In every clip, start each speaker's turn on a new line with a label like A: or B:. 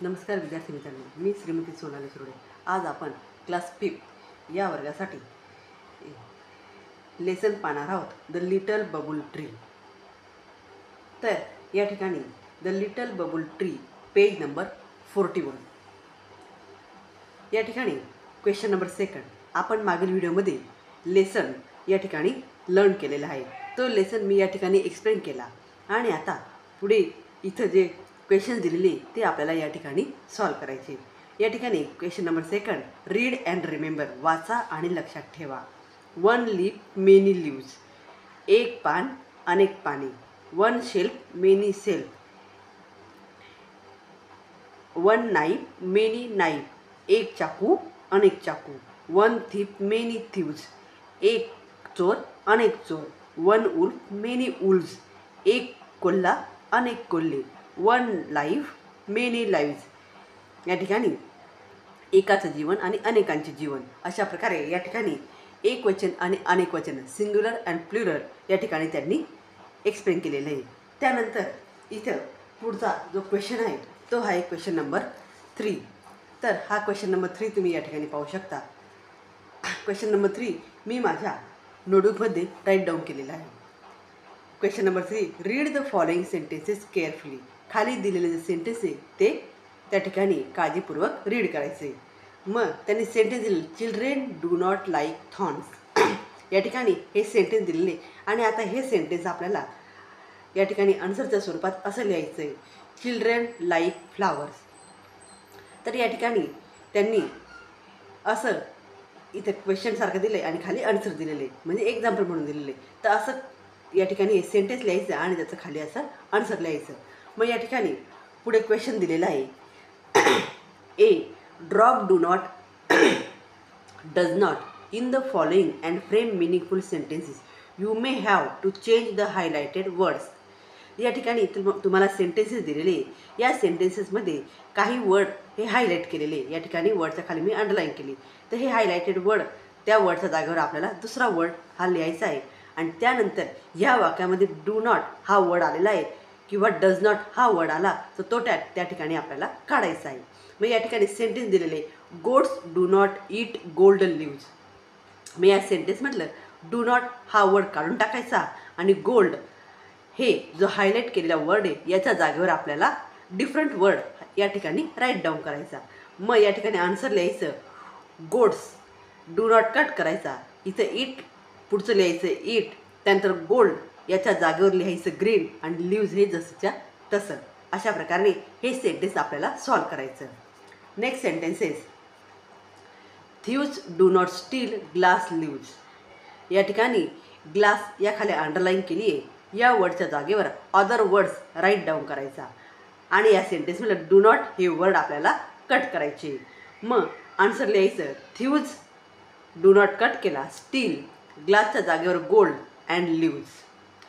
A: नमस्कार विद्यार्थी मित्रांनो, मी श्रीमती सोनाली सुरडे। आज आपण क्लास 5 या वर्गासाठी लेसन पाहणार आहोत, द लिटल बबल ट्री। तर या ठिकाणी the little bubble tree page number 41 या ठिकाणी क्वेश्चन नंबर 2 आपण मागील व्हिडिओमध्ये लेसन या ठिकाणी लर्न केलेला आहे। तो लेसन मी या ठिकाणी एक्सप्लेन केला आणि आता पुढे इथं जे क्वेश्चन दिलेले ते आपल्याला या ठिकाणी सॉल्व करायचे। या ठिकाणी question number 2 read and remember, वाचा आणि लक्षात ठेवा। वन लीफ मेनी लीव्स, एक पान अनेक पाने। One shelf many shelf, one knife many knife, एक चाकू अनेक चाकू। वन थीफ मेनी थीव्स, एक चोर अनेक चोर। वन उल्फ मेनी उल्व्स, एक कोल्हा अनेक Kolhe. One life many lives, या ठिकाणी एकाचं जीवन आणि अनेकांचे जीवन। अशा प्रकारे या ठिकाणी एक वचन आणि अनेक वचन, सिंग्युलर अँड प्लुरल या ठिकाणी त्यांनी एक्सप्लेन केलेलं आहे। त्यानंतर इथं पुढचा जो क्वेश्चन आहे तो आहे क्वेश्चन नंबर 3। तर हा क्वेश्चन नंबर 3 तुम्ही या ठिकाणी पाहू शकता। क्वेश्चन नंबर 3 मी माझ्या नोटबुकमध्ये राईट डाऊन केलेला आहे। Question number 3 read the following sentences carefully. खाली दिलेले जे सेंटेन्स आहे ते त्या ठिकाणी काळजीपूर्वक रीड करायचे। मग त्यांनी सेंटेन्स दिले, children do not like thorns. या ठिकाणी हे सेंटेन्स दिलेले आणि आता हे सेंटेन्स आपल्याला या ठिकाणी आन्सरच्या स्वरूपात असं लिहायचं आहे, चिल्ड्रेन लाईक फ्लावर्स। तर या ठिकाणी त्यांनी असं इथं क्वेश्चनसारखं दिलं आहे आणि खाली आन्सर दिलेले, म्हणजे एक्झाम्पल म्हणून दिलेले। तर असं या ठिकाणी हे सेंटेन्स लिहायचं आणि त्याचं खाली असं आन्सर लिहायचं। मग या ठिकाणी पुढे क्वेश्चन दिलेला आहे, a drop do not does not in the following and frame meaningful sentences, you may have to change the highlighted words. या ठिकाणी तुम्हाला सेंटेन्सेस दिलेले, या सेंटेन्सेसमध्ये काही वर्ड हे हायलाईट केलेले, या ठिकाणी वर्डच्या खाली मी अंडरलाईन केली। तर हे हायलाइटेड वर्ड, त्या वर्डच्या जागेवर आपल्याला दुसरा वर्ड हा लिहायचा आहे आणि त्यानंतर ह्या वाक्यामध्ये डू नॉट हा वर्ड आलेला आहे किंवा डज नॉट हा वर्ड आला तर तो त्या ठिकाणी आपल्याला काढायचा आहे। मग या ठिकाणी सेंटेन्स दिलेले, gods do not eat golden leaves. मग या सेंटेन्स म्हटलं डू नॉट हा वर्ड काढून टाकायचा आणि गोल्ड हे जो हायलाईट केलेला वर्ड आहे याच्या जागेवर आपल्याला डिफरंट वर्ड या ठिकाणी राईट डाऊन करायचा। मग या ठिकाणी आन्सर लिहायचं, गोड्स डू नॉट कट करायचा, इथं ईट पुढचं लिहायचं ईट, त्यानंतर गोल्ड याच्या जागेवर लिहायचं ग्रीन आणि लिव्ज हे जसंच्या तसं। अशा प्रकारे हे सेंटेन्स आपल्याला सॉल्व करायचं। Next sentences, thieves do not steal glass leaves. या ठिकाणी ग्लास या खाली अंडरलाईन केली आहे, या वर्डच्या जागेवर अदर वर्ड्स राईट डाऊन करायचा आणि या सेंटेन्समध्ये डू नॉट हे वर्ड आपल्याला कट करायचे। मग आन्सर लिहायचं, थीव्स डू नॉट कट केला, स्टील ग्लासच्या जागेवर गोल्ड अँड लिव्ज।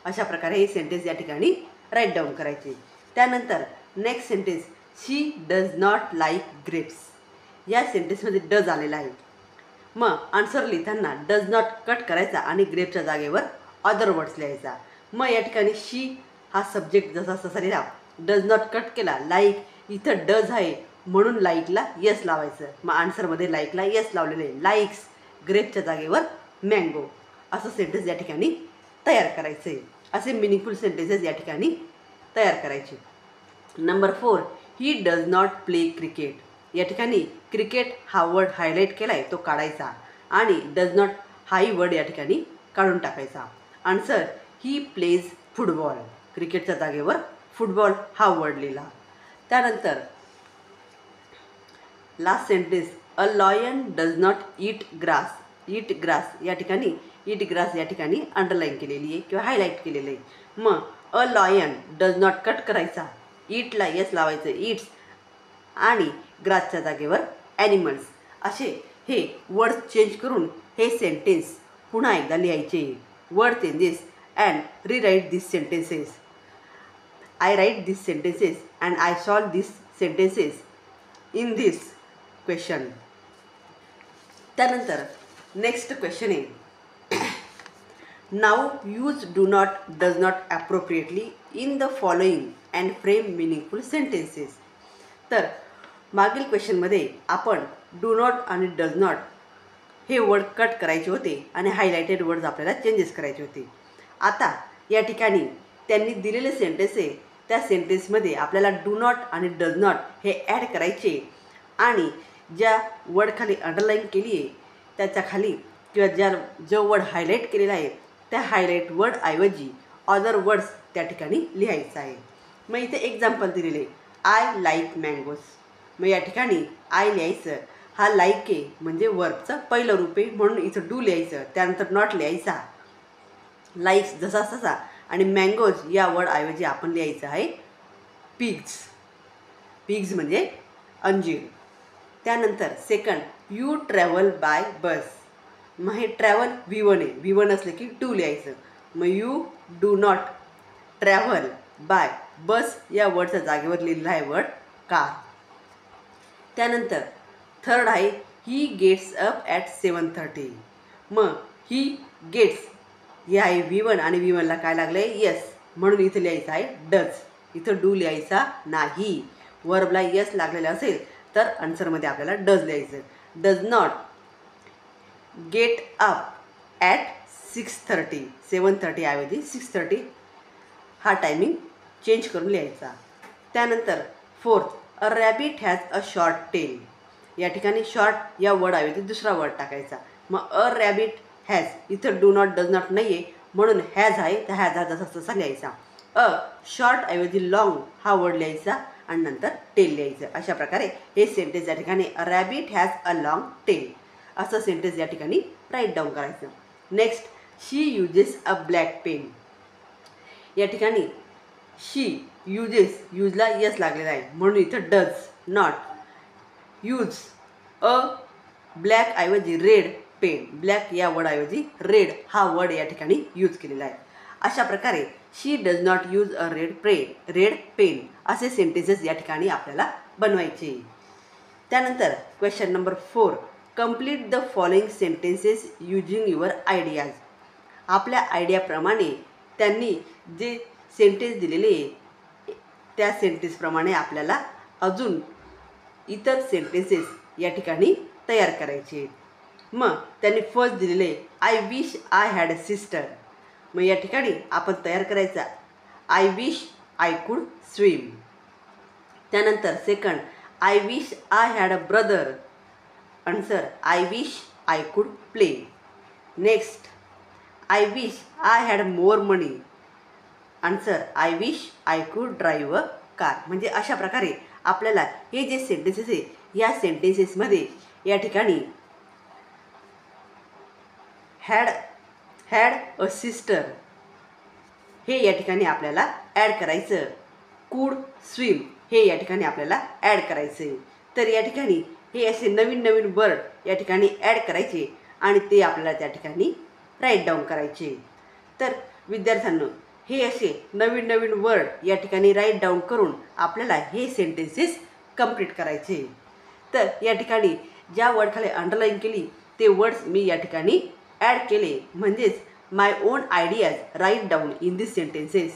A: अशा प्रकारे हे सेंटेन्स या ठिकाणी राईट डाऊन करायचे। त्यानंतर next sentence, she does not like grapes. या सेंटेन्समध्ये डज आलेला आहे, मग आन्सर लिहिताना डज नॉट कट करायचा आणि ग्रेपच्या जागेवर अदर वर्ड्स लिहायचा। मग या ठिकाणी शी हा सब्जेक्ट जसा तसा लिहिला, डज नॉट कट केला, लाईक इथं डज आहे म्हणून लाईकला यस लावायचं। मग आन्सरमध्ये लाईकला यस लावलेलं आहे, लाईक्स ग्रेपच्या जागेवर मँगो। असं सेंटेन्स या ठिकाणी तयार करायचं आहे। असे मिनिंगफुल सेंटेन्सेस या ठिकाणी तयार करायचे। Number 4 he does not play cricket. या ठिकाणी क्रिकेट हा वर्ड हायलाईट केला आहे तो काढायचा आणि डज नॉट हाही वर्ड या ठिकाणी काढून टाकायचा। आन्सर, ही प्लेज फुटबॉल, क्रिकेटच्या जागेवर फुटबॉल हा वर्ड लिहिला। त्यानंतर last sentence, a lion does not eat grass. Eat grass या ठिकाणी ईट ग्रास या ठिकाणी अंडरलाईन केलेली आहे किंवा हायलाईट केलेलं आहे। मग a lion does not cut करायचा, ईटला यस लावायचं ईट्स आणि ग्रासच्या जागेवर ॲनिमल्स। असे हे वर्ड चेंज करून हे सेंटेन्स पुन्हा एकदा लिहायचे। Word changes and rewrite this sentences. I write this sentences and I solve this sentences in this question. त्यानंतर नेक्स्ट क्वेश्चन आहे, now use do not does not appropriately in the following and frame meaningful sentences. तर मागील क्वेश्चनमध्ये आपण do not आणि does not हे word cut करायचे होते आणि हायलाइटेड वर्ड्स आपल्याला चेंजेस करायचे होते. आता या ठिकाणी त्यांनी दिलेले सेंटेन्स आहे त्या सेंटेन्समध्ये आपल्याला डू नॉट आणि डज नॉट हे ॲड करायचे आणि ज्या वर्ड खाली अंडरलाईन केली आहे त्याच्या खाली किंवा जो वर्ड हायलाईट केलेला आहे त्या हायलाईट वर्डऐवजी अदर वर्ड्स त्या ठिकाणी लिहायचं आहे. मग इथे एक्झाम्पल दिलेले आय लाईक मँगोज. मग या ठिकाणी आय लिहायचं, हा लाईक आहे म्हणजे वर्बचं पहिलं रूप आहे म्हणून इथं डू लिहायचं, त्यानंतर नॉट लिहायचा, लाईक्स जसा तसा, आणि मँगोज या वर्डऐवजी आपण लिहायचं आहे पिग्स. पिग्स म्हणजे अंजीर. त्यानंतर सेकंड यू ट्रॅव्हल बाय बस. मग हे ट्रॅव्हल V1 आहे, V1 असले की टू लिहायचं. मग you do not travel by bus या वर्डच्या जागेवर लिहिलेला आहे वर्ड कार. त्यानंतर थर्ड आहे ही गेट्स अप ॲट 7:30. मग ही गेट्स हे आहे V1 आणि V1ला काय लागलं आहे यस म्हणून इथं लिहायचं आहे डज. इथं डू लिहायचा नाही. वर्बला यस लागलेला असेल तर आन्सरमध्ये आपल्याला डज लिहायचं. Does not get up at 6:30. 7:30 ऐवजी 6:30 हा टायमिंग चेंज करून लिहायचा. त्यानंतर fourth a rabbit has a short tail. या ठिकाणी शॉर्ट या वर्डऐवजी दुसरा वर्ड टाकायचा. मग अ रॅबिट हॅज इथं डू नॉट डज नॉट नाही आहे म्हणून हॅज आहे तर हॅज हा जसा तसा लिहायचा. अ शॉर्टऐवजी लॉंग हा वर्ड लिहायचा आणि नंतर टेल लिहायचं. अशा प्रकारे हे सेंटेन्स या ठिकाणी a rabbit has a long tail असं सेंटेन्स या ठिकाणी राईट डाऊन करायचं. Next she uses a black pen. या ठिकाणी शी युजेस यूजला यस लागलेला आहे म्हणून इथं does not use a black ऐवजी रेड पेन. ब्लॅक या वर्डऐवजी रेड हा वर्ड या ठिकाणी यूज केलेला आहे. अशा प्रकारे she does not use a red pen असे सेंटेन्सेस या ठिकाणी आपल्याला बनवायचे. त्यानंतर question number 4 complete the following sentences using your ideas. आपल्या आयडियाप्रमाणे त्यांनी जे सेंटेन्स दिलेले त्या सेंटेन्सप्रमाणे आपल्याला अजून इतर सेंटेन्सेस या ठिकाणी तयार करायचे. मग त्यांनी फर्स्ट दिलेले I wish I had a sister. मग या ठिकाणी आपण तयार करायचा I wish I could swim. त्यानंतर second I wish I had a brother. Answer I wish I could play. Next I wish I had more money. Answer I wish I could drive a car. म्हणजे अशा प्रकारे आपल्याला हे जे sentences आहे या सेंटेन्सेसमध्ये या ठिकाणी हॅड अ सिस्टर हे या ठिकाणी आपल्याला ॲड करायचं. कुड स्विम हे या ठिकाणी आपल्याला ॲड करायचं आहे. तर या ठिकाणी हे असे नवीन नवीन वर्ड या ठिकाणी ॲड करायचे आणि ते आपल्याला त्या ठिकाणी राईट डाऊन करायचे. तर विद्यार्थ्यांनो हे असे नवीन नवीन वर्ड या ठिकाणी राईट डाऊन करून आपल्याला हे सेंटेन्सेस कंप्लीट करायचे. तर या ठिकाणी ज्या वर्डखाली अंडरलाईन केली ते वर्ड्स मी या ठिकाणी ॲड केले म्हणजेच my own ideas write down in this sentences.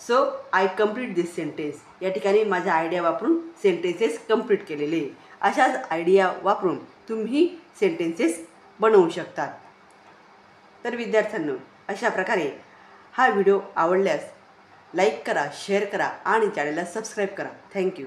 A: So I complete this sentence. या ठिकाणी माझ्या आयडिया वापरून सेंटेन्सेस कंप्लीट केलेले. अशाच आयडिया वापरून तुम्ही सेंटेन्सेस बनवू शकतात. तर विद्यार्थ्यांनो अशा प्रकारे हा व्हिडिओ आवडल्यास लाईक करा, शेअर करा आणि चॅनलला सबस्क्राईब करा. थँक्यू.